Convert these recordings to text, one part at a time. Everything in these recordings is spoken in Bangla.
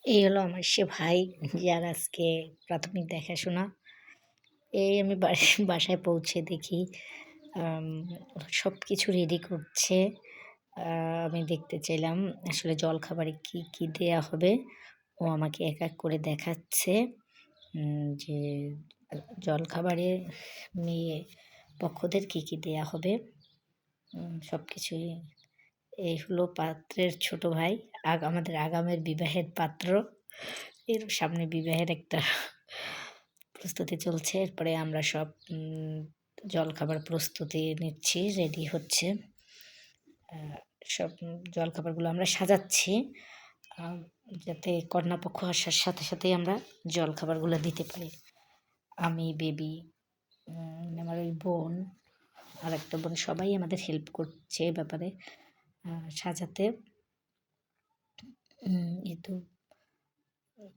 এই হলো আমার সে ভাই, যার আজকে প্রাথমিক দেখাশোনা। এই আমি বাসায় পৌঁছে দেখি আম সবকিছু রেডি করছে। আ আমি দেখতে চাইলাম আসলে জলখাবারে কি দেয়া হবে। ও আমাকে এক, এক করে দেখাচ্ছে যে জলখাবারে মেয়ে পক্ষদের কি দেয়া হবে। সবকিছুই। এই হলো পাত্রের ছোট ভাই। আমাদের আগামের বিবাহের পাত্র। এর সামনে বিবাহের একটা প্রস্তুতি চলছে। এরপরে আমরা সব জলখাবার প্রস্তুতি নিচ্ছি, রেডি হচ্ছে। আ সব জলখাবারগুলো আমরা সাজাচ্ছি। আ যাতে কন্যাপক্ষ আসার সাথে সাথেই আমরা জলখাবারগুলো দিতে পারি। আমি, বেবি, আমার ওই বোন, আরেকটা বোন, সবাই আমাদের হেল্প করছে এ ব্যাপারে সাজাতে। এই তো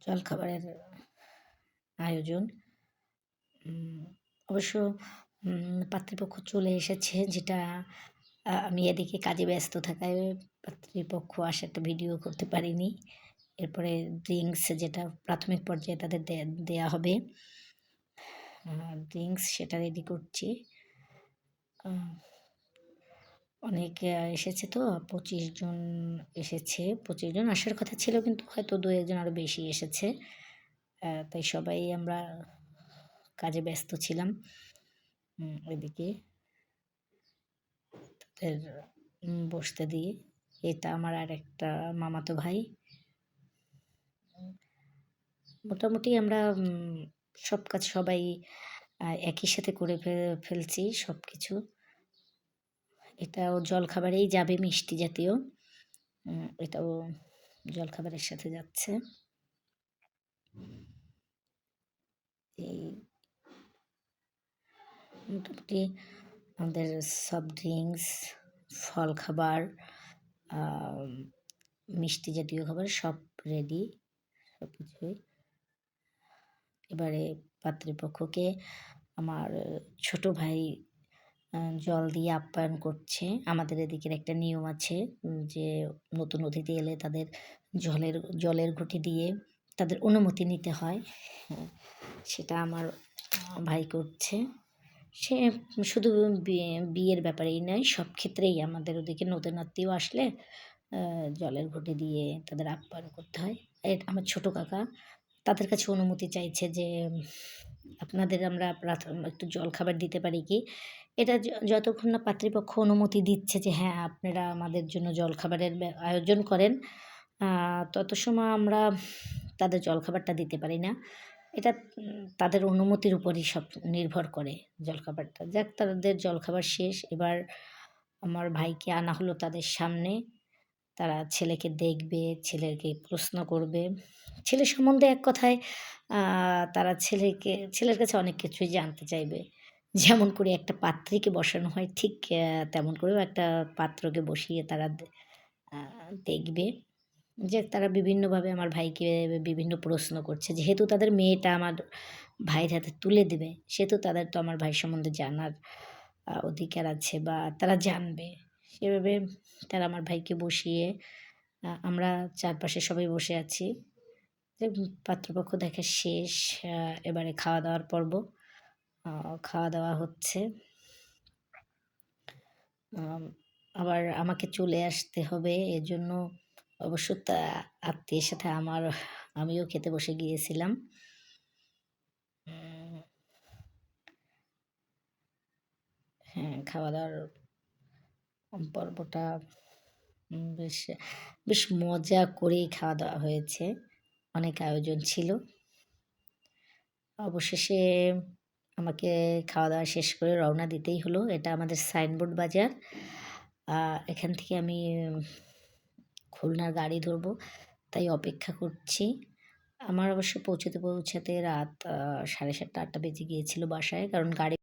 জলখাবারের আয়োজন। অবশ্য পাত্রীপক্ষ চলে এসেছে, যেটা আমি এদিকে কাজে ব্যস্ত থাকায় পাত্রীপক্ষ আসাটা ভিডিও করতে পারিনি। এরপরে ড্রিংকস, যেটা প্রাথমিক পর্যায়ে তাদের দেয়া হবে, ড্রিংকস সেটা রেডি করছি। অনেক এসেছে তো, ২৫ জন এসেছে। ২৫ জন আসার কথা ছিল, কিন্তু হয়তো ২-১ জন আরও বেশি এসেছে। তাই সবাই আমরা কাজে ব্যস্ত ছিলাম। ওইদিকে তাদের বসতে দিয়ে। এটা আমার আরেকটা মামাতো ভাই। মোটামুটি আমরা সব কাজ সবাই একই সাথে করে ফেলছি সবকিছু। এটাও জলখাবারেই যাবে, মিষ্টি জাতীয়। এটাও জলখাবারের সাথে যাচ্ছে। এই মোটামুটি আমাদের সফট ড্রিংকস, ফল খাবার, মিষ্টি জাতীয় খাবার সব রেডি, সব কিছুই। এবারে পাত্রীপক্ষকে আমার ছোট ভাই জল দিয়ে আপ্যায়ন করছে। আমাদের এদিকের একটা নিয়ম আছে যে নতুন অতিথি এলে তাদের জলের ঘটি দিয়ে তাদের অনুমতি নিতে হয়। সেটা আমার ভাই করছে। সে শুধু বিয়ের ব্যাপারেই নয়, সব ক্ষেত্রেই আমাদের ওদিকে নতুন আত্মীয় আসলে জলের ঘটি দিয়ে তাদের আপ্যায়ন করতে হয়। আমার ছোট কাকা তাদের কাছে অনুমতি চাইছে যে আপনাদের আমরা একটু জলখাবার দিতে পারি কি? এটা যতক্ষণ না পাত্রীপক্ষ অনুমতি দিচ্ছে যে হ্যাঁ, আপনারা আমাদের জন্য জলখাবারের আয়োজন করেন, তত সময় আমরা তাদের জলখাবারটা দিতে পারি না। এটা তাদের অনুমতির উপরই সব নির্ভর করে জলখাবারটা। যাক, তাদের জলখাবার শেষ। এবার আমার ভাইকে আনা হলো তাদের সামনে। তারা ছেলেকে দেখবে, ছেলেকে প্রশ্ন করবে। ছেলে সম্বন্ধে এক কথায় তারা ছেলের কাছে অনেক কিছুই জানতে চাইবে। যেমন করে একটা পাত্রীকে বসানো হয়, ঠিক তেমন করেও একটা পাত্রকে বসিয়ে তারা আ দেখবে। যে তারা বিভিন্নভাবে আমার ভাইকে বিভিন্ন প্রশ্ন করছে। যেহেতু তাদের মেয়েটা আমার ভাইয়ের হাতে তুলে দেবে, সেহেতু তাদের তো আমার ভাই সম্বন্ধে জানার অধিকার আছে, বা তারা জানবে। সেভাবে তারা আমার ভাইকে বসিয়ে আমরা চারপাশে সবাই বসে আছি। পাত্রপক্ষ দেখা শেষ। এবারে খাওয়া-দাওয়ার পর্ব। খাওয়া-দাওয়া হচ্ছে। আবার আমাকে চলে আসতে হবে। এজন্য অবশ্য আত্মীয়ের সাথে আমিও খেতে বসে গিয়েছিলাম। হ্যাঁ, খাওয়া-দাওয়ার পর্বটা বেশ বেশ মজা করেই খাওয়া-দাওয়া হয়েছে। অনেক আয়োজন ছিল। অবশেষে আমাকে খাওয়া-দাওয়া শেষ করে রওনা দিতেই হলো। এটা আমাদের সাইনবোর্ড বাজার। এখান থেকে আমি খুলনার গাড়ি ধরবো, তাই অপেক্ষা করছি। আমার অবশ্য পৌঁছাতে রাত ৭:৩০ ৮টা বেজে গিয়েছিল বাসায়। কারণ গাড়ি